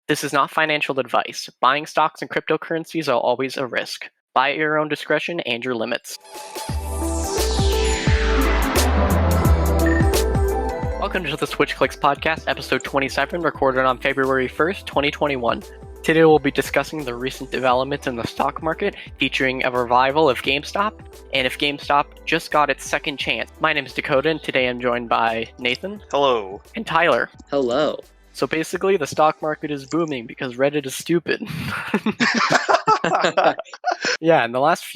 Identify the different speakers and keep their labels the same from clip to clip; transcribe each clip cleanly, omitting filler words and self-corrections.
Speaker 1: This is not financial advice. Buying stocks and cryptocurrencies are always a risk. Buy at your own discretion and your limits. Welcome to the SwitchClicksPodcast, episode 27, recorded on February 1st, 2021. Today we'll be discussing the recent developments in the stock market, featuring a revival of GameStop, and if GameStop just got its second chance. My name is Dakota, and today I'm joined by Nathan.
Speaker 2: Hello.
Speaker 1: And Tyler.
Speaker 3: Hello.
Speaker 1: So basically, the stock market is booming because Reddit is stupid. Yeah, in the last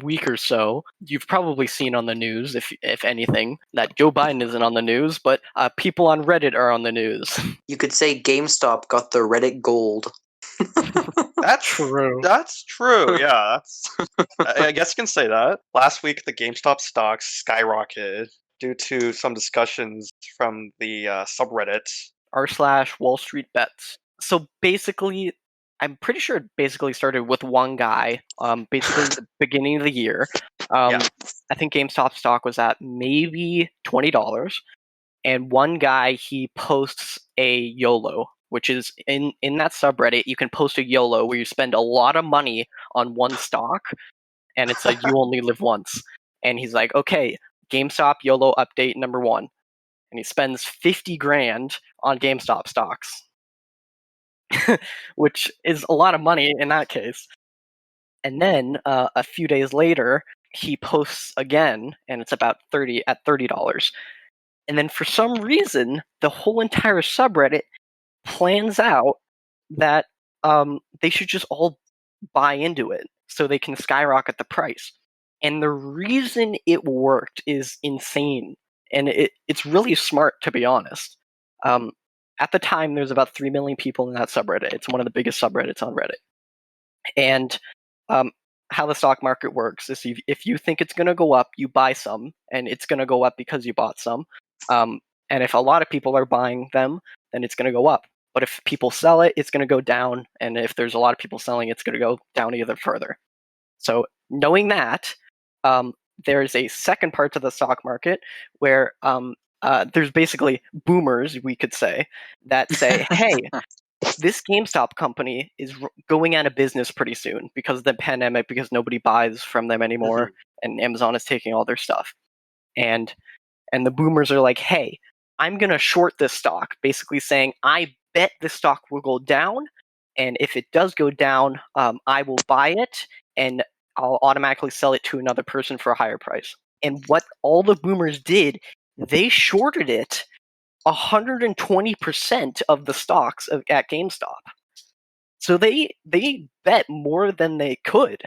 Speaker 1: week or so, you've probably seen on the news, if anything, that Joe Biden isn't on the news, but people on Reddit are on the news.
Speaker 3: You could say GameStop got the Reddit gold.
Speaker 2: That's
Speaker 1: True.
Speaker 2: That's true. Yeah, I guess you can say that. Last week, the GameStop stocks skyrocketed due to some discussions from the subreddit
Speaker 1: r/WallStreetBets. So basically, I'm pretty sure it basically started with one guy, basically at the beginning of the year.
Speaker 2: Yeah.
Speaker 1: I think GameStop stock was at maybe $20, and one guy, he posts a YOLO, which is in that subreddit, you can post a YOLO where you spend a lot of money on one stock, and it's like you only live once. And he's like, okay, GameStop YOLO update number 1. And he spends 50 grand on GameStop stocks, which is a lot of money in that case. And then a few days later, he posts again, and it's about $30. And then for some reason, the whole entire subreddit plans out that they should just all buy into it so they can skyrocket the price. And the reason it worked is insane. And it's really smart, to be honest. At the time, there's about 3 million people in that subreddit. It's one of the biggest subreddits on Reddit. And how the stock market works is if you think it's going to go up, you buy some, and it's going to go up because you bought some. And if a lot of people are buying them, then it's going to go up. But if people sell it, it's going to go down. And if there's a lot of people selling, it's going to go down even further. So knowing that, there's a second part to the stock market where there's basically boomers, we could say, that say, hey, this GameStop company is going out of business pretty soon because of the pandemic, because nobody buys from them anymore, and Amazon is taking all their stuff. And the boomers are like, hey, I'm going to short this stock, basically saying, I bet this stock will go down, and if it does go down, I will buy it, and I'll automatically sell it to another person for a higher price. And what all the boomers did, they shorted it 120% of the stocks at GameStop. So they bet more than they could.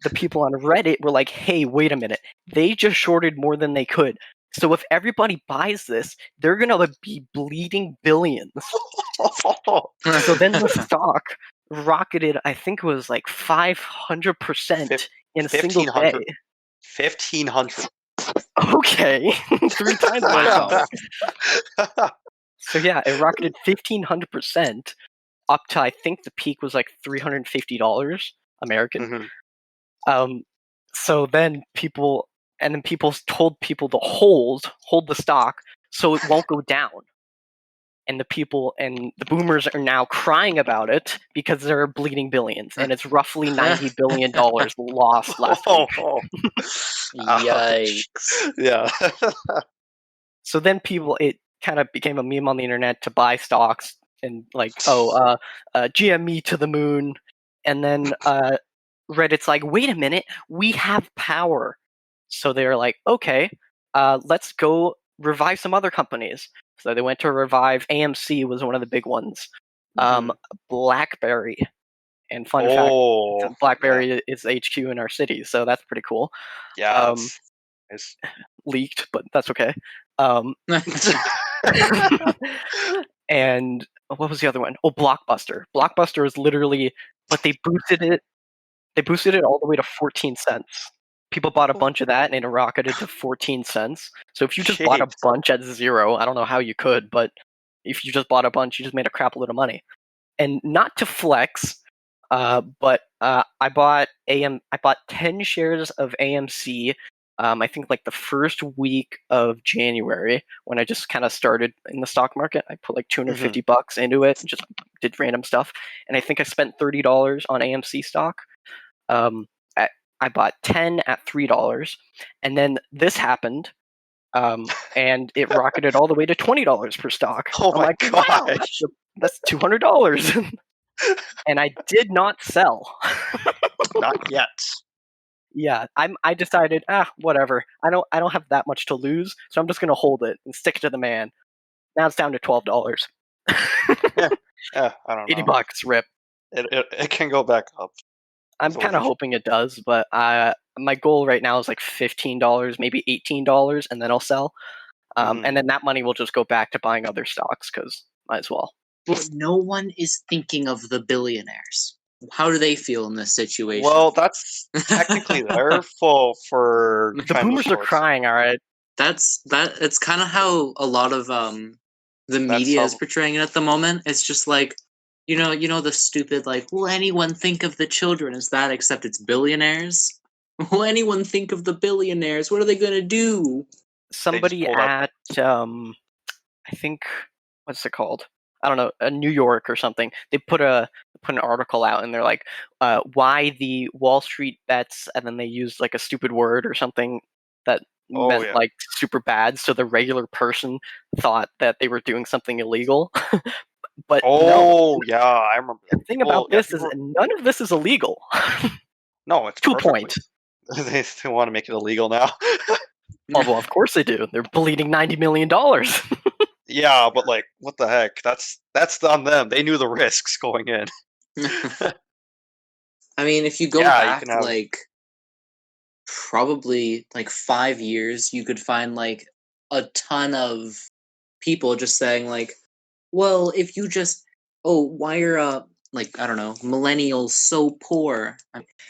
Speaker 1: The people on Reddit were like, hey, wait a minute. They just shorted more than they could. So if everybody buys this, they're going to be bleeding billions. So then the stock rocketed, I think it was like 500% in a single day.
Speaker 2: 1,500.
Speaker 1: Okay, 3 times my stock. So yeah, it rocketed 1,500% up to, I think the peak was like $350 American. So then people told people to hold the stock so it won't go down. And the boomers are now crying about it because they're bleeding billions, and it's roughly $90 billion lost last week.
Speaker 3: Yikes.
Speaker 2: Yeah.
Speaker 1: So then it kind of became a meme on the internet to buy stocks and like, GME to the moon. And then Reddit's like, wait a minute, we have power. So they're like, okay, let's go revive some other companies. So they went to revive. AMC was one of the big ones. BlackBerry. And fun fact, BlackBerry is HQ in our city, so that's pretty cool.
Speaker 2: Yeah.
Speaker 1: It's leaked, but that's okay. And what was the other one? Oh, Blockbuster. Blockbuster is literally, but they boosted it. They boosted it all the way to 14 cents. People bought a bunch of that, and it rocketed to 14 cents. So if you just bought a bunch at zero, I don't know how you could, but if you just bought a bunch, you just made a crap load of money. And not to flex, but I bought 10 shares of AMC I think like the first week of January when I just kind of started in the stock market. I put like $250 into it and just did random stuff. And I think I spent $30 on AMC stock. I bought 10 at $3, and then this happened, and it rocketed all the way to $20 per stock.
Speaker 2: Oh
Speaker 1: I'm
Speaker 2: my
Speaker 1: like, wow,
Speaker 2: gosh.
Speaker 1: that's $200, and I did not sell.
Speaker 2: Not yet.
Speaker 1: Yeah, I decided, whatever. I don't have that much to lose, so I'm just gonna hold it and stick to the man. Now it's down to $12.
Speaker 2: Yeah, I don't know.
Speaker 1: $80, rip.
Speaker 2: It can go back up.
Speaker 1: I'm kind of hoping it does, but my goal right now is like $15, maybe $18, and then I'll sell. And then that money will just go back to buying other stocks because might as well.
Speaker 3: But no one is thinking of the billionaires. How do they feel in this situation?
Speaker 2: Well, that's technically their fault for
Speaker 1: The boomers are crying, all right.
Speaker 3: It's kind of how a lot of the media is portraying it at the moment. It's just like, you know the stupid like, will anyone think of the children as that? Except it's billionaires. Will anyone think of the billionaires? What are they gonna do?
Speaker 1: Somebody at I think, what's it called? I don't know, New York or something. They put an article out and they're like, why the WallStreetBets, and then they used like a stupid word or something that meant like super bad, so the regular person thought that they were doing something illegal. But
Speaker 2: yeah, I remember that.
Speaker 1: The thing about this is none of this is illegal.
Speaker 2: No, it's
Speaker 1: to a point.
Speaker 2: They still want to make it illegal now.
Speaker 1: Oh, well, of course they do. They're bleeding $90 million.
Speaker 2: Yeah, but like, what the heck? That's on them. They knew the risks going in.
Speaker 3: I mean, if you go back like probably like 5 years, you could find like a ton of people just saying like, well, if you just why are like, I don't know, millennials so poor?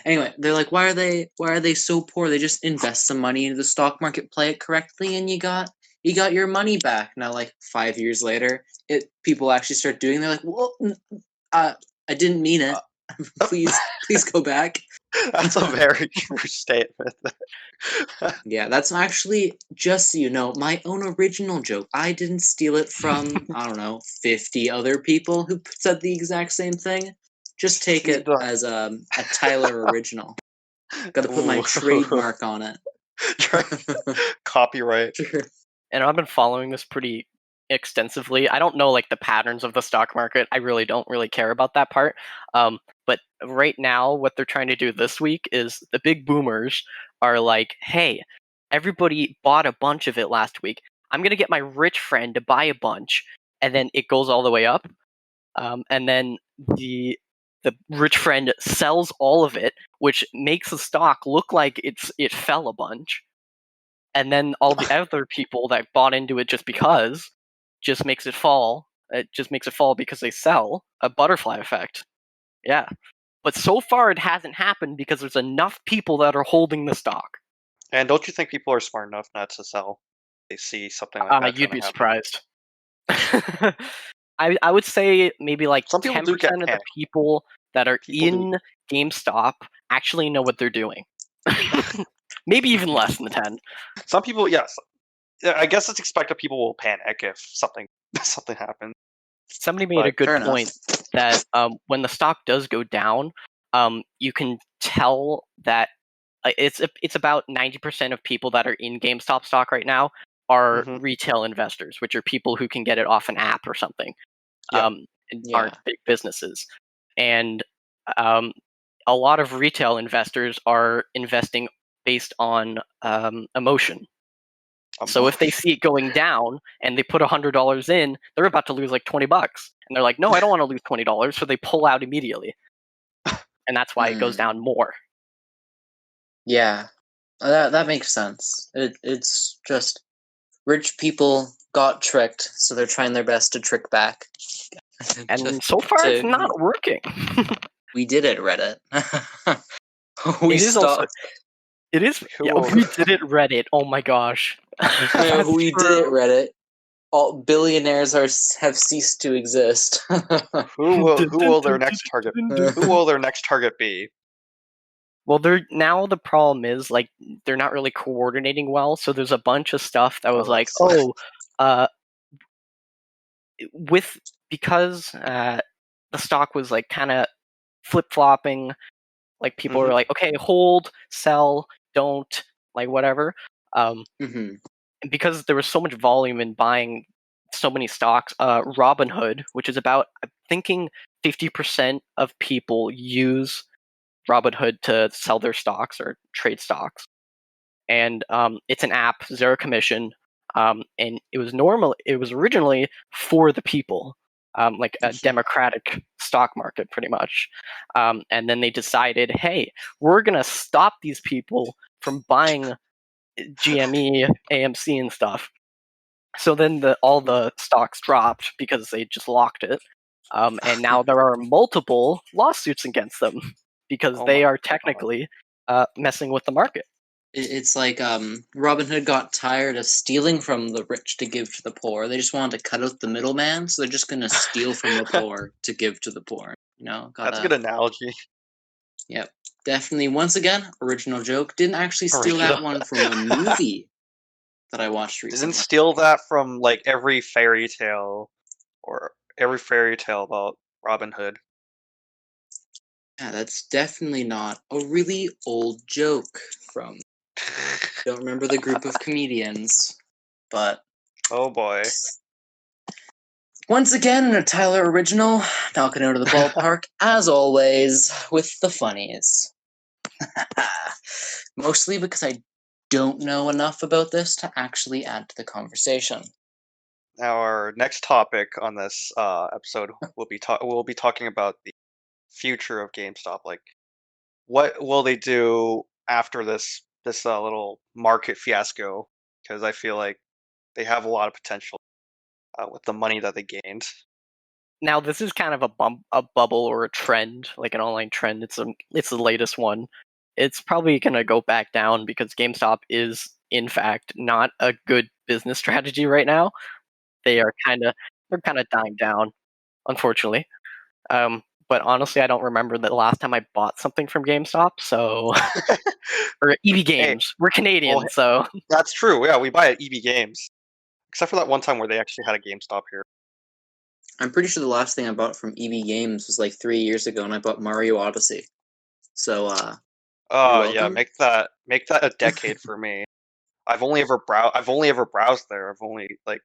Speaker 3: Anyway, they're like, why are they so poor? They just invest some money into the stock market, play it correctly, and you got your money back. Now, like 5 years later, people actually start doing. They're like, well, I didn't mean it. Please go back.
Speaker 2: That's a very true statement.
Speaker 3: Yeah, that's actually, just so you know, my own original joke. I didn't steal it from, I don't know, 50 other people who said the exact same thing. Just take it as a Tyler original. Gotta put my trademark on it.
Speaker 2: Copyright.
Speaker 1: And I've been following this pretty extensively. I don't know like the patterns of the stock market. I really don't care about that part. But right now, what they're trying to do this week is the big boomers are like, hey, everybody bought a bunch of it last week. I'm going to get my rich friend to buy a bunch. And then it goes all the way up. And then the rich friend sells all of it, which makes the stock look like it fell a bunch. And then all the other people that bought into it just makes it fall. It just makes it fall because they sell. A butterfly effect. Yeah. But so far it hasn't happened because there's enough people that are holding the stock.
Speaker 2: And don't you think people are smart enough not to sell? They see something like that.
Speaker 1: You'd be surprised. I would say maybe like 10% of the people that are in GameStop actually know what they're doing. Maybe even less than 10.
Speaker 2: Some people, yes. I guess it's expected people will panic if something happens.
Speaker 1: Somebody made a good point that when the stock does go down, you can tell that it's about 90% of people that are in GameStop stock right now are retail investors, which are people who can get it off an app or something. Aren't big businesses. And a lot of retail investors are investing based on emotion. So if they see it going down and they put $100 in, they're about to lose like $20, and they're like, "No, I don't want to lose $20," so they pull out immediately, and that's why it goes down more.
Speaker 3: Yeah, that makes sense. It's just rich people got tricked, so they're trying their best to trick back.
Speaker 1: And so far, it's not working.
Speaker 3: We did it, Reddit.
Speaker 1: We did it, Reddit. Oh my gosh.
Speaker 3: We did it, Reddit. All billionaires have ceased to exist.
Speaker 2: Who will their next target? Who will their next target be?
Speaker 1: Well, now the problem is like they're not really coordinating well. So there's a bunch of stuff that was like,
Speaker 2: that's-
Speaker 1: uh, with because the stock was like kind of flip flopping. Like people were
Speaker 2: Mhm.
Speaker 1: like, okay, hold, sell, don't, like whatever.
Speaker 3: Mm-hmm.
Speaker 1: And because there was so much volume in buying so many stocks, Robinhood, which is about, I'm thinking 50% of people use Robinhood to sell their stocks or trade stocks. And it's an app, zero commission. And it was originally for the people, like a democratic stock market, pretty much. And then they decided, hey, we're gonna stop these people from buying GME, AMC, and stuff. So then all the stocks dropped because they just locked it. And now there are multiple lawsuits against them because
Speaker 2: Oh
Speaker 1: they
Speaker 2: my
Speaker 1: are
Speaker 2: God.
Speaker 1: technically messing with the market.
Speaker 3: It's like Robin Hood got tired of stealing from the rich to give to the poor. They just wanted to cut out the middleman, so they're just gonna steal from the poor to give to the poor. You know,
Speaker 2: That's a
Speaker 3: gotta.
Speaker 2: good analogy.
Speaker 3: Yep, definitely. Once again, original joke. Didn't actually steal that
Speaker 2: Original.
Speaker 3: one from a movie that I watched
Speaker 2: Didn't
Speaker 3: recently.
Speaker 2: steal that from like every fairy tale about Robin Hood.
Speaker 3: Yeah, that's definitely not a really old joke from. Don't remember the group of comedians, but
Speaker 2: Oh boy.
Speaker 3: once again, a Tyler original, knocking out of the ballpark, as always, with the funnies. Mostly because I don't know enough about this to actually add to the conversation.
Speaker 2: Our next topic on this episode we'll be talking about the future of GameStop. Like, what will they do after this little market fiasco? Because I feel like they have a lot of potential with the money that they gained.
Speaker 1: Now this is kind of a bubble or a trend, like an online trend. It's the latest one. It's probably gonna go back down because GameStop is in fact not a good business strategy right now. They're kind of dying down, unfortunately. But honestly, I don't remember the last time I bought something from GameStop. So or EB
Speaker 2: Hey,
Speaker 1: Games. We're
Speaker 2: well,
Speaker 1: Canadian, so
Speaker 2: that's true. Yeah, we buy at EB Games, except for that one time where they actually had a GameStop here.
Speaker 3: I'm pretty sure the last thing I bought from EB Games was like 3 years ago, and I bought Mario Odyssey. So, you're
Speaker 2: Oh yeah,
Speaker 3: welcome.
Speaker 2: make that a decade for me. I've only ever browsed there. I've only like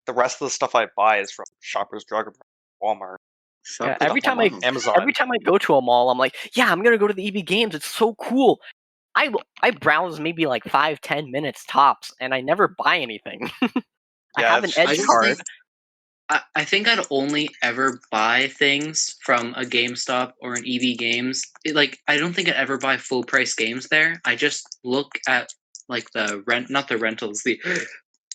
Speaker 2: the rest of the stuff I buy is from Shoppers Drug or Walmart,
Speaker 1: yeah,
Speaker 3: Shoppers. Wow.
Speaker 1: every
Speaker 2: Amazon.
Speaker 1: time I go to a mall, I'm like, yeah, I'm gonna go to the EB Games. It's so cool. I browse maybe like 5-10 minutes tops, and I never buy anything. I
Speaker 2: Yeah,
Speaker 1: have an
Speaker 2: it's
Speaker 3: I
Speaker 1: Edge
Speaker 3: just think
Speaker 1: card.
Speaker 3: I think I'd only ever buy things from a GameStop or an EB Games. I don't think I'd ever buy full price games there. I just look at like the not the rentals, the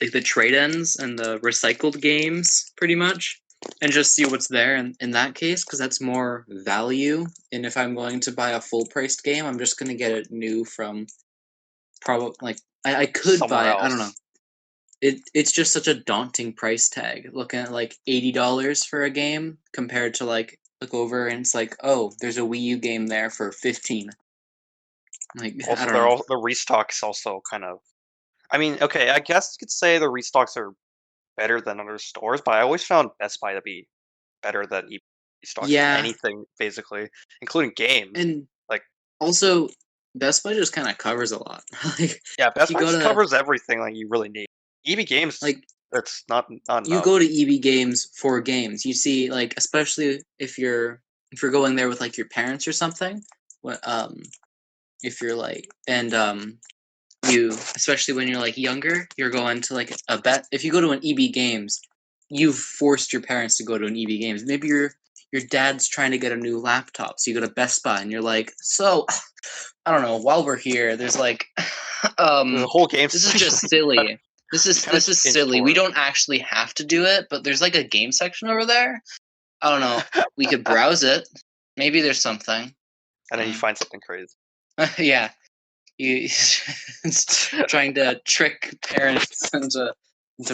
Speaker 3: like the trade-ins and the recycled games, pretty much, and just see what's there. In that case, because that's more value. And if I'm going to buy a full priced game, I'm just going to get it new from probably I could
Speaker 2: somewhere
Speaker 3: buy it. I don't know.
Speaker 2: else.
Speaker 3: It's just such a daunting price tag looking at like $80 for a game compared to like look over and it's like, oh, there's a Wii U game there for 15. Like, I
Speaker 2: Also,
Speaker 3: don't know.
Speaker 2: the restocks also kind of. I mean, okay, I guess you could say the restocks are better than other stores, but I always found Best Buy to be better than EB restocks in
Speaker 3: Yeah,
Speaker 2: anything, basically, including games.
Speaker 3: and
Speaker 2: Like,
Speaker 3: also Best Buy just kind of covers a lot. Like
Speaker 2: yeah,
Speaker 3: if
Speaker 2: Best
Speaker 3: you
Speaker 2: Buy
Speaker 3: go
Speaker 2: just
Speaker 3: to
Speaker 2: covers everything like you really need. EB Games,
Speaker 3: like
Speaker 2: that's not
Speaker 3: you
Speaker 2: enough.
Speaker 3: go to EB Games for games, you see like especially if you're going there with like your parents or something, what if you're like and you especially when you're like younger, you're going to like a bet if you go to an EB Games, you've forced your parents to go to an EB Games. Maybe your dad's trying to get a new laptop, so you go to Best Buy and you're like, so I don't know, while we're here, there's like
Speaker 2: There's a whole game
Speaker 3: this is just
Speaker 2: section.
Speaker 3: silly.
Speaker 2: You kind of
Speaker 3: This
Speaker 2: just
Speaker 3: is
Speaker 2: inch
Speaker 3: silly. We
Speaker 2: towards.
Speaker 3: don't actually have to do it, but there's like a game section over there. I don't know. We could browse it. Maybe there's something.
Speaker 2: And then you find something crazy.
Speaker 3: Yeah. You trying to trick parents into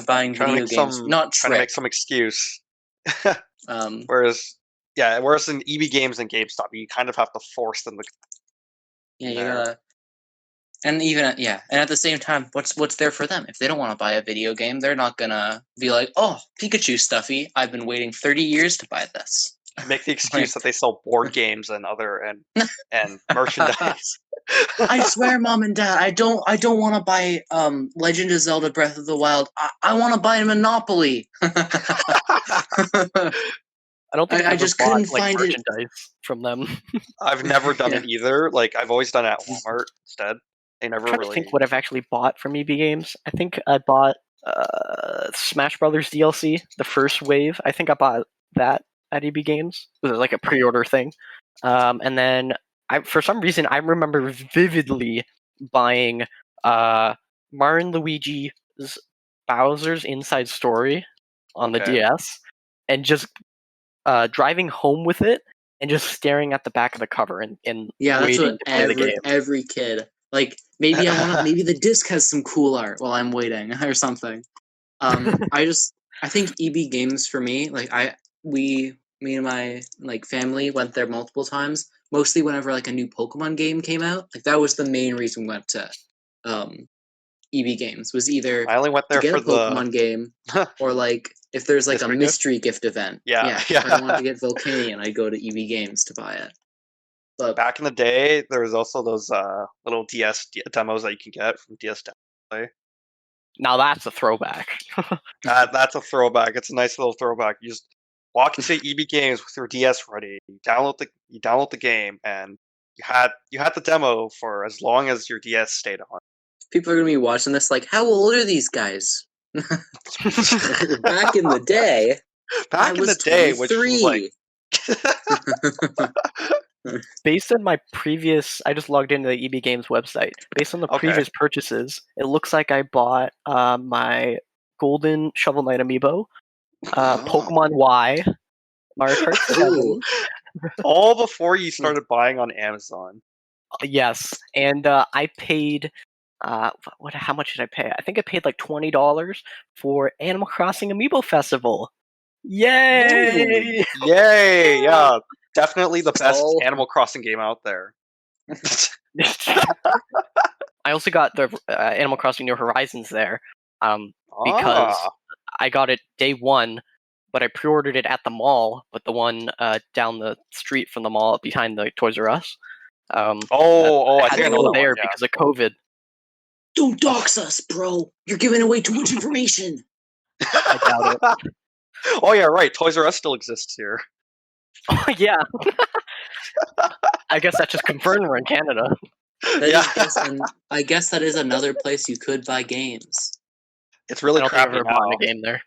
Speaker 3: buying video games. Not
Speaker 2: Trying to make
Speaker 3: trick.
Speaker 2: some excuse.
Speaker 3: Um,
Speaker 2: Whereas in EB Games and GameStop, you kind of have to force them to.
Speaker 3: Yeah, you
Speaker 2: there.
Speaker 3: gotta. And even and at the same time, what's there for them? If they don't want to buy a video game, they're not gonna be like, "Oh, Pikachu stuffy! I've been waiting 30 years to buy this."
Speaker 2: Make the excuse that they sell board games and and merchandise.
Speaker 3: I swear, Mom and Dad, I don't want to buy Legend of Zelda: Breath of the Wild. I want to buy Monopoly.
Speaker 1: I don't think I've
Speaker 3: I
Speaker 1: ever
Speaker 3: just
Speaker 1: bought
Speaker 3: couldn't
Speaker 1: like
Speaker 3: find it.
Speaker 1: merchandise from them.
Speaker 2: I've never done
Speaker 3: Yeah.
Speaker 2: it either. Like I've always done it at Walmart instead. They
Speaker 1: I'm
Speaker 2: never
Speaker 1: trying to think
Speaker 2: really.
Speaker 1: what I've actually bought from EB Games. I think I bought Smash Brothers DLC, the first wave. I think I bought that at EB Games. It was like a pre-order thing. And then for some reason, I remember vividly buying Mario and Luigi's Bowser's Inside Story on the
Speaker 2: Okay.
Speaker 1: DS, and just driving home with it and just staring at the back of the cover and
Speaker 3: Yeah, that's
Speaker 1: waiting
Speaker 3: what
Speaker 1: to play the game.
Speaker 3: every kid. Like maybe maybe the disc has some cool art while I'm waiting or something. I think EB Games for me, like me and my like family went there multiple times. Mostly whenever like a new Pokemon game came out. Like that was the main reason we went to EB Games, was either
Speaker 2: I only went
Speaker 3: to
Speaker 2: there
Speaker 3: get
Speaker 2: for
Speaker 3: a Pokemon game or like if there's like a
Speaker 2: Mystery gift?
Speaker 3: mystery gift event.
Speaker 2: Yeah,
Speaker 3: If I wanted to get Volcanion, I'd go to EB Games to buy it. But
Speaker 2: Back in the day, there was also those little DS demos that you can get from DS Play.
Speaker 1: Now that's a throwback.
Speaker 2: That's a throwback. It's a nice little throwback. You just walk into EB Games with your DS ready. You download the game, and you had the demo for as long as your DS stayed on.
Speaker 3: people are gonna be watching this like, how old are these guys? Back in the day, I
Speaker 2: Back in the
Speaker 3: was
Speaker 2: day, which was like
Speaker 3: 23.
Speaker 1: Based on my previous, I just logged into the EB Games website. Based on the
Speaker 2: Okay.
Speaker 1: previous purchases, it looks like I bought my Golden Shovel Knight amiibo, Pokemon Y, Mario Kart 7.
Speaker 3: Ooh.
Speaker 2: all before you started buying on Amazon.
Speaker 1: Yes, and I paid. How much did I pay? I think I paid like $20 for Animal Crossing Amiibo Festival. Yay!
Speaker 2: Yay! Yeah, definitely the best
Speaker 3: Oh.
Speaker 2: Animal Crossing game out there.
Speaker 1: I also got the Animal Crossing New Horizons there, because I got it day one, but I pre-ordered it at the mall, but the one down the street from the mall behind the Toys R Us.
Speaker 2: I
Speaker 1: I
Speaker 2: think I
Speaker 1: had to
Speaker 2: know
Speaker 1: go
Speaker 2: that
Speaker 1: there
Speaker 2: one. Yeah.
Speaker 1: because of COVID.
Speaker 3: Don't dox us, bro. You're giving away too much information.
Speaker 1: I doubt it.
Speaker 2: Oh yeah, right. Toys R Us still exists here.
Speaker 1: Oh yeah. I guess that just confirmed we're in Canada.
Speaker 3: I guess that is another place you could buy games.
Speaker 2: It's
Speaker 1: I
Speaker 2: really
Speaker 1: don't think I've
Speaker 2: crappy
Speaker 1: ever
Speaker 2: now.
Speaker 1: bought a game there.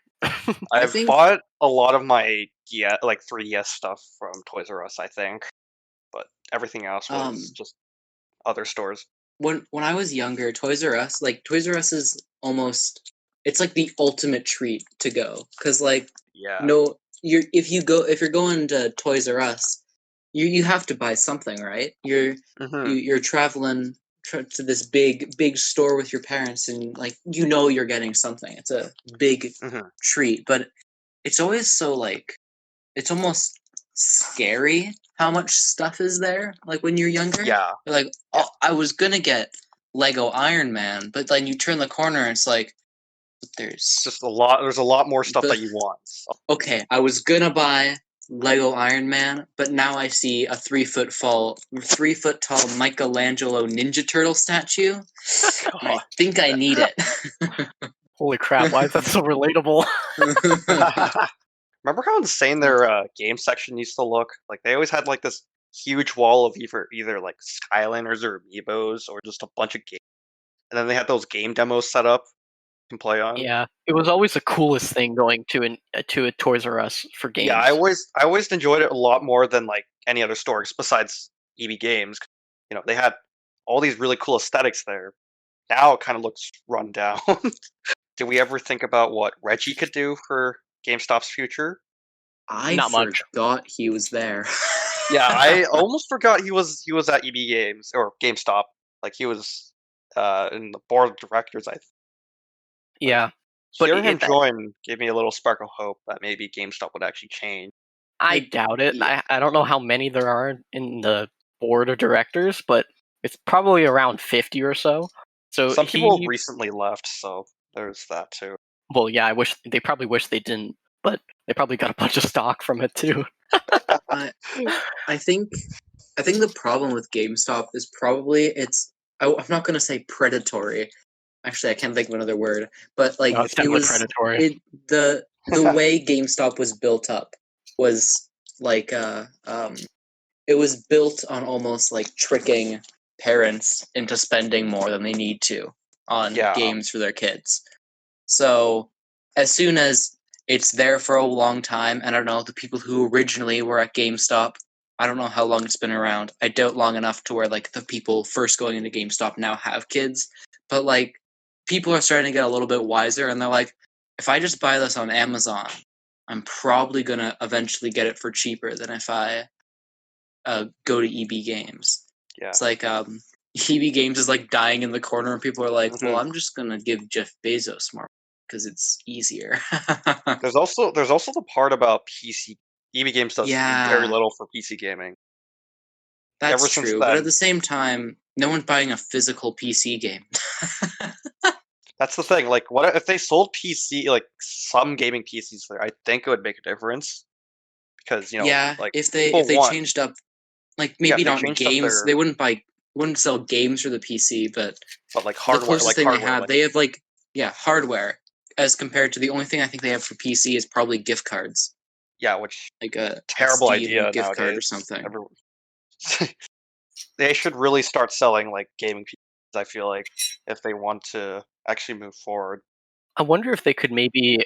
Speaker 2: I've
Speaker 3: think-
Speaker 2: bought a lot of my 3DS stuff from Toys R Us, I think, but everything else was just other stores.
Speaker 3: When I was younger, Toys R Us is almost, it's like the ultimate treat to go, because like
Speaker 2: Yeah.
Speaker 3: if you're going to Toys R Us, you have to buy something, right? You're traveling to this big store with your parents, and like you're getting something. It's a big treat, but it's always so like, it's almost scary how much stuff is there. Like when you're younger,
Speaker 2: Yeah.
Speaker 3: you're like, oh, I was gonna get Lego Iron Man, but then you turn the corner and it's like, there's
Speaker 2: Just a lot. There's a lot more stuff that you want. So.
Speaker 3: okay, I was gonna buy Lego Iron Man, but now I see a 3 foot tall Michelangelo Ninja Turtle statue. I think I need it.
Speaker 1: Holy crap! Why is that so relatable?
Speaker 2: Remember how insane their game section used to look? Like they always had like this huge wall of either like Skylanders or Amiibos or just a bunch of games, and then they had those game demos set up you can play on.
Speaker 1: Yeah, it was always the coolest thing going to a Toys R Us for games.
Speaker 2: Yeah, I always enjoyed it a lot more than like any other stores besides EB Games. You know, they had all these really cool aesthetics there. Now it kind of looks run down. Did we ever think about what Reggie could do for GameStop's future?
Speaker 3: I
Speaker 1: Not much.
Speaker 3: forgot he was there.
Speaker 2: Yeah, I almost forgot he was at EB Games or GameStop. Like he was in the board of directors.
Speaker 1: Yeah, but
Speaker 2: Hearing him join gave me a little spark of hope that maybe GameStop would actually change.
Speaker 1: I doubt it.
Speaker 3: Yeah.
Speaker 1: I don't know how many there are in the board of directors, but It's probably around 50 or so. So
Speaker 2: Some people recently left, so there's that too.
Speaker 1: Well, yeah, they probably wish they didn't, but they probably got a bunch of stock from it too.
Speaker 3: I think the problem with GameStop is probably I'm not gonna say predatory. Actually, I can't think of another word, but like
Speaker 1: No, it's definitely predatory.
Speaker 3: The way GameStop was built up was like it was built on almost like tricking parents into spending more than they need to on games for their kids. So as soon as it's there for a long time, and I don't know, the people who originally were at GameStop, I don't know how long it's been around. I doubt long enough to where like the people first going into GameStop now have kids. But like people are starting to get a little bit wiser, and they're like, if I just buy this on Amazon, I'm probably gonna eventually get it for cheaper than if I go to EB Games.
Speaker 2: Yeah.
Speaker 3: It's like EB Games is like dying in the corner, and people are like, well, I'm just gonna give Jeff Bezos more because it's easier.
Speaker 2: There's also the part about PC. EB Games does very little for PC gaming.
Speaker 3: That's true, but at the same time, no one's buying a physical PC game.
Speaker 2: That's the thing. Like, what if they sold PC, like some gaming PCs there? I think it would make a difference because like
Speaker 3: if they changed up, like maybe not games, they wouldn't sell games for the PC, but
Speaker 2: like hardware.
Speaker 3: The closest thing
Speaker 2: hardware,
Speaker 3: they have, they have hardware. As compared to the only thing I think they have for PC is probably gift cards.
Speaker 2: Yeah, which
Speaker 3: like a
Speaker 2: terrible
Speaker 3: a
Speaker 2: idea
Speaker 3: gift
Speaker 2: nowadays.
Speaker 3: card or something.
Speaker 2: They should really start selling like gaming PCs. I feel like if they want to actually move forward.
Speaker 1: I wonder if they could maybe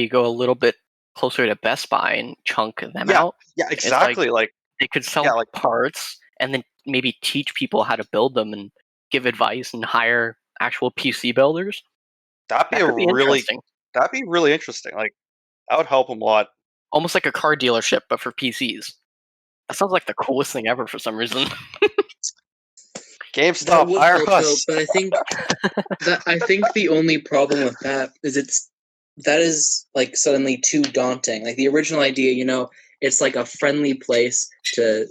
Speaker 1: go a little bit closer to Best Buy and chunk them out.
Speaker 2: Yeah, exactly. Like
Speaker 1: they could sell parts and then maybe teach people how to build them and give advice and hire actual PC builders.
Speaker 2: That'd be really interesting. Like that would help them a lot.
Speaker 1: Almost like a car dealership, but for PCs. That sounds like the coolest thing ever for some reason.
Speaker 2: GameStop, hire us.
Speaker 3: But I think the only problem with that is that is like suddenly too daunting. Like the original idea, it's like a friendly place to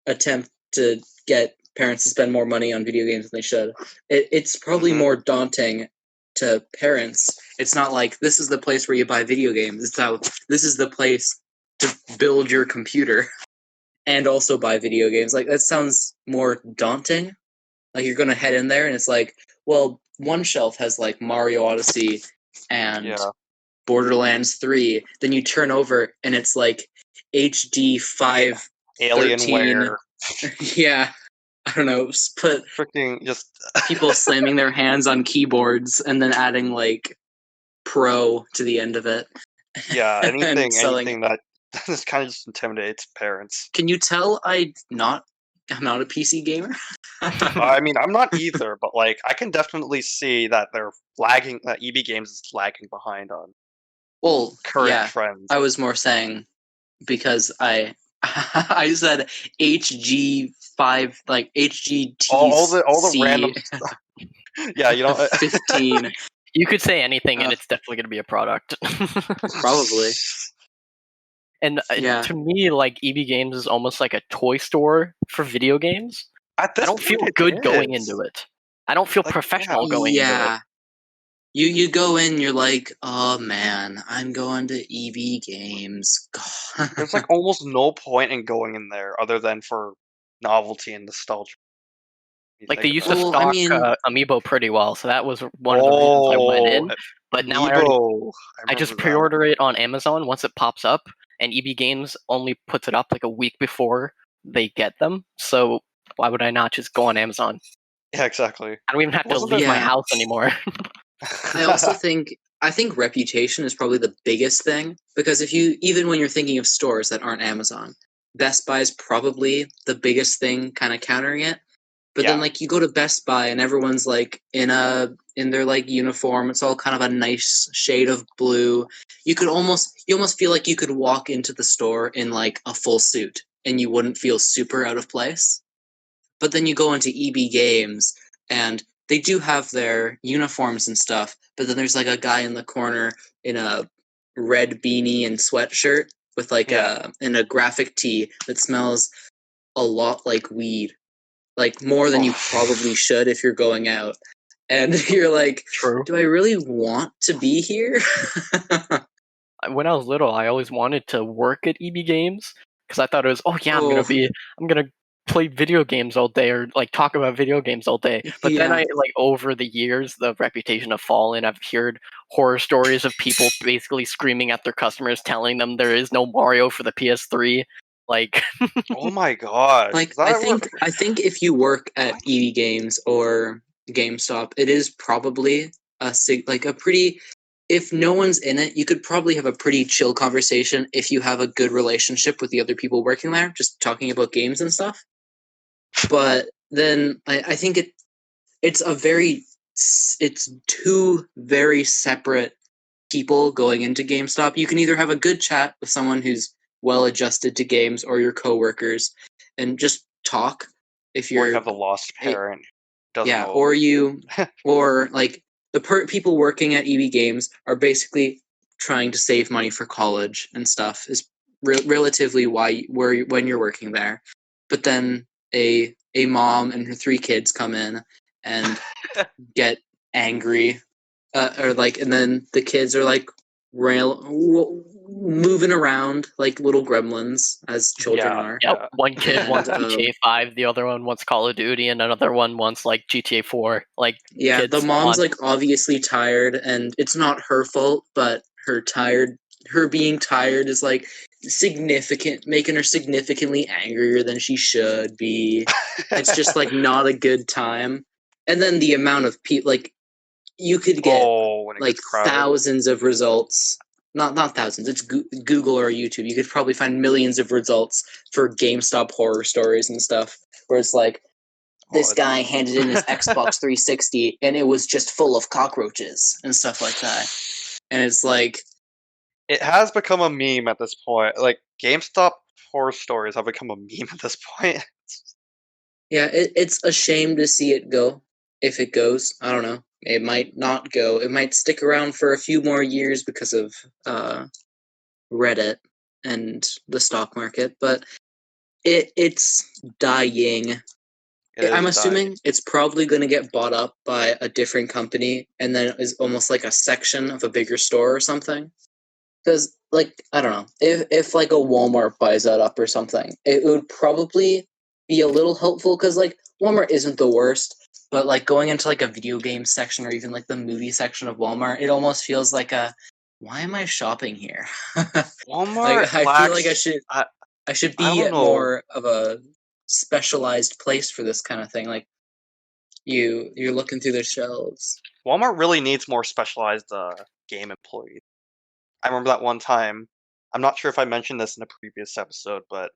Speaker 3: attempt to get parents to spend more money on video games than they should. It's probably more daunting to parents. It's not like this is the place where you buy video games. This is the place to build your computer and also buy video games. Like that sounds more daunting. Like you're gonna head in there and it's like, well, one shelf has like Mario Odyssey and Borderlands 3. Then you turn over and it's like HD 5
Speaker 2: Alienware.
Speaker 3: Yeah. I don't know, put
Speaker 2: freaking just
Speaker 3: people slamming their hands on keyboards and then adding like pro to the end of it.
Speaker 2: Yeah, anything that this kind of just intimidates parents.
Speaker 3: Can you tell I'm not a PC gamer?
Speaker 2: I mean, I'm not either, but like I can definitely see that they're lagging. That EB Games is lagging behind on current trends.
Speaker 3: I was more saying because I said HG5, like HGT.
Speaker 2: All the random stuff. Yeah,
Speaker 3: 15.
Speaker 1: You could say anything, and it's definitely going to be a product.
Speaker 3: Probably.
Speaker 1: And to me, like EB Games is almost like a toy store for video games. I don't feel good going into it. I don't feel professional going into it.
Speaker 3: You go in, you're like, oh man, I'm going to EB Games.
Speaker 2: There's like almost no point in going in there other than for novelty and nostalgia.
Speaker 1: Like they used to stock Amiibo pretty well, so that was one of the reasons I went in. But now I just pre-order it on Amazon once it pops up, and EB Games only puts it up like a week before they get them. So why would I not just go on Amazon?
Speaker 2: Yeah, exactly.
Speaker 1: I don't even have to leave my house anymore.
Speaker 3: I also think reputation is probably the biggest thing, because even when you're thinking of stores that aren't Amazon, Best Buy is probably the biggest thing kind of countering it. But then like you go to Best Buy and everyone's like in their like uniform. It's all kind of a nice shade of blue. You almost feel like you could walk into the store in like a full suit and you wouldn't feel super out of place. But then you go into EB Games and they do have their uniforms and stuff, but then there's like a guy in the corner in a red beanie and sweatshirt with like in a graphic tee that smells a lot like weed. like more than you probably should if you're going out. And you're like,
Speaker 1: True.
Speaker 3: do I really want to be here?
Speaker 1: When I was little, I always wanted to work at EB Games because I thought it was, I'm gonna play video games all day or like talk about video games all day. But then
Speaker 3: Yeah.
Speaker 1: over the years, the reputation have fallen. I've heard horror stories of people basically screaming at their customers, telling them there is no Mario for the PS3. Like,
Speaker 2: Oh my god!
Speaker 3: Like
Speaker 2: Is that
Speaker 3: I think if you work at EB Games or GameStop, it is probably a pretty. If no one's in it, you could probably have a pretty chill conversation if you have a good relationship with the other people working there, just talking about games and stuff. But then I think it's two very separate people going into GameStop. You can either have a good chat with someone who's well adjusted to games or your coworkers and just talk if
Speaker 2: or
Speaker 3: you're
Speaker 2: you have a lost parent? Doesn't
Speaker 3: yeah,
Speaker 2: know.
Speaker 3: or you or like people working at EB Games are basically trying to save money for college and stuff is relatively when you're working there. But then a mom and her 3 kids come in and get angry and then the kids are like moving around like little gremlins as children are.
Speaker 1: Yep, one kid wants
Speaker 3: And,
Speaker 1: GTA 5, the other one wants Call of Duty, and another one wants like GTA 4. Like,
Speaker 3: yeah,
Speaker 1: kids
Speaker 3: the mom's
Speaker 1: want.
Speaker 3: like obviously tired, and it's not her fault, but her being tired is like making her significantly angrier than she should be. It's just like not a good time. And then the amount of people, like, you could get
Speaker 2: when it
Speaker 3: like
Speaker 2: gets crowded.
Speaker 3: thousands of results. Not thousands. It's Google or YouTube. You could probably find millions of results for GameStop horror stories and stuff, where it's like this guy handed in his Xbox 360 and it was just full of cockroaches and stuff like that. And it's like,
Speaker 2: it has become a meme at this point. Like GameStop horror stories have become a meme at this point.
Speaker 3: yeah, it's a shame to see it go. If it goes, I don't know. It might not go. It might stick around for a few more years because of Reddit and the stock market, but it's dying. I'm assuming it's probably going to get bought up by a different company, and then is almost like a section of a bigger store or something. Because, like, I don't know, if like a Walmart buys that up or something, it would probably be a little helpful. Because like Walmart isn't the worst, but like going into like a video game section or even like the movie section of Walmart, it almost feels like why am I shopping here?
Speaker 2: Walmart
Speaker 3: like, I feel like I should be
Speaker 2: don't
Speaker 3: at
Speaker 2: know.
Speaker 3: more of a specialized place for this kind of thing. Like you're looking through the shelves.
Speaker 2: Walmart really needs more specialized game employees. I remember that one time. I'm not sure if I mentioned this in a previous episode, but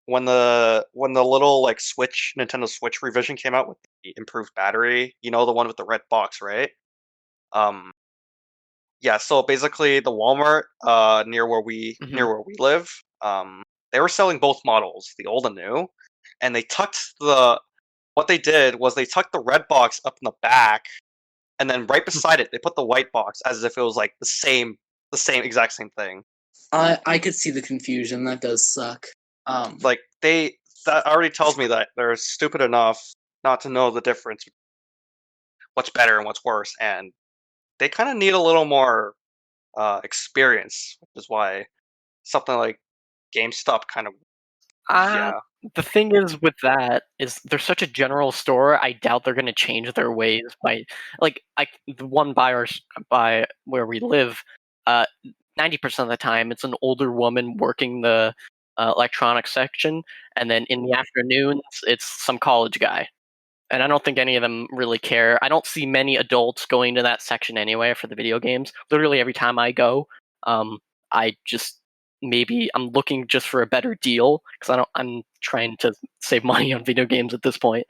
Speaker 2: when the little like Nintendo Switch revision came out with the improved battery, you know, the one with the red box, right? Yeah, so basically the Walmart near where we live, they were selling both models, the old and new, and what they did was they tucked the red box up in the back, and then right beside it they put the white box as if it was like the exact same thing.
Speaker 3: I could see the confusion. That does suck.
Speaker 2: Like that already tells me that they're stupid enough not to know the difference, what's better and what's worse, and they kind of need a little more experience, which is why something like GameStop kind of
Speaker 1: The thing is with that is they're such a general store. I doubt they're going to change their ways by the one by where we live. 90% of the time, it's an older woman working the electronics section, and then in the afternoons, it's some college guy. And I don't think any of them really care. I don't see many adults going to that section anyway for the video games. Literally every time I go, I just maybe I'm looking just for a better deal because I'm trying to save money on video games at this point.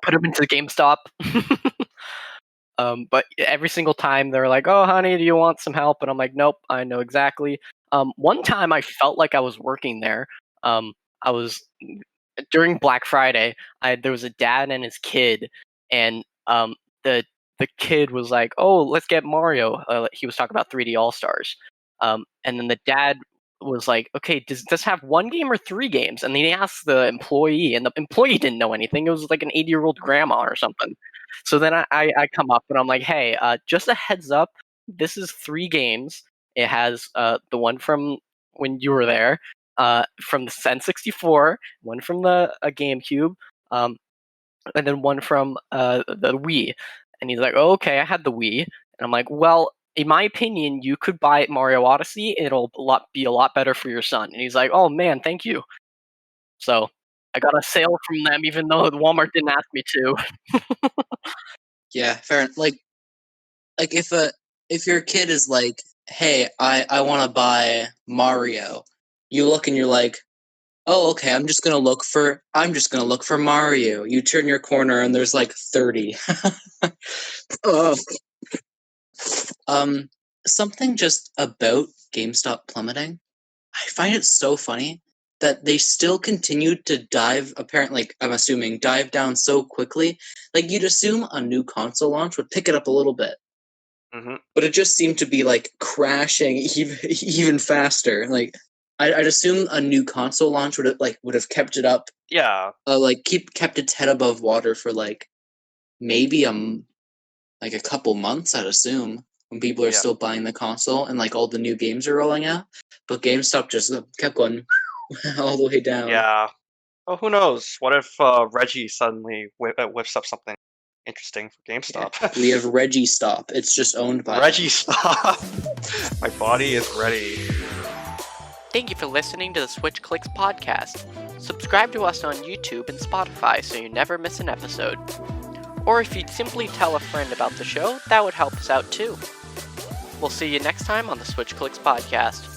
Speaker 1: Put them into GameStop. But every single time they're like, "Oh, honey, do you want some help?" And I'm like, "Nope, I know exactly." One time I felt like I was working there. I was during Black Friday. There was a dad and his kid, and the kid was like, "Oh, let's get Mario." He was talking about 3D All Stars, and then the dad was like, okay, does this have 1 game or 3 games? And then he asked the employee, and the employee didn't know anything. It was like an 80-year-old grandma or something. So then I come up and I'm like, hey, just a heads up, this is 3 games. It has the one from when you were there, from the N64, one from the GameCube, and then one from the Wii. And he's like, oh, okay, I had the Wii. And I'm like, well, in my opinion, you could buy Mario Odyssey. It'll be a lot better for your son. And he's like, oh man, thank you. So I got a sale from them, even though Walmart didn't ask me to.
Speaker 3: Yeah, fair. Like if your kid is like, hey, I want to buy Mario, you look and you're like, oh, okay, I'm just gonna look for Mario. You turn your corner and there's like 30. Ugh. Something just about GameStop plummeting. I find it so funny that they still continued to I'm assuming, dive down so quickly. Like, you'd assume a new console launch would pick it up a little bit.
Speaker 2: Mm-hmm.
Speaker 3: But it just seemed to be, like, crashing even faster. Like, I'd assume a new console launch would have kept it up.
Speaker 2: Yeah.
Speaker 3: Kept its head above water for, like, maybe a couple months, I'd assume, when people are still buying the console and like all the new games are rolling out. But GameStop just kept going all the way down.
Speaker 2: Yeah. Well, who knows? What if Reggie suddenly whips up something interesting for GameStop?
Speaker 3: Yeah. We have Reggie Stop. It's just owned by
Speaker 2: Reggie Stop. My body is ready.
Speaker 1: Thank you for listening to the Switch Clicks podcast. Subscribe to us on YouTube and Spotify so you never miss an episode. Or if you'd simply tell a friend about the show, that would help us out too. We'll see you next time on the SwitchClicksPodcast.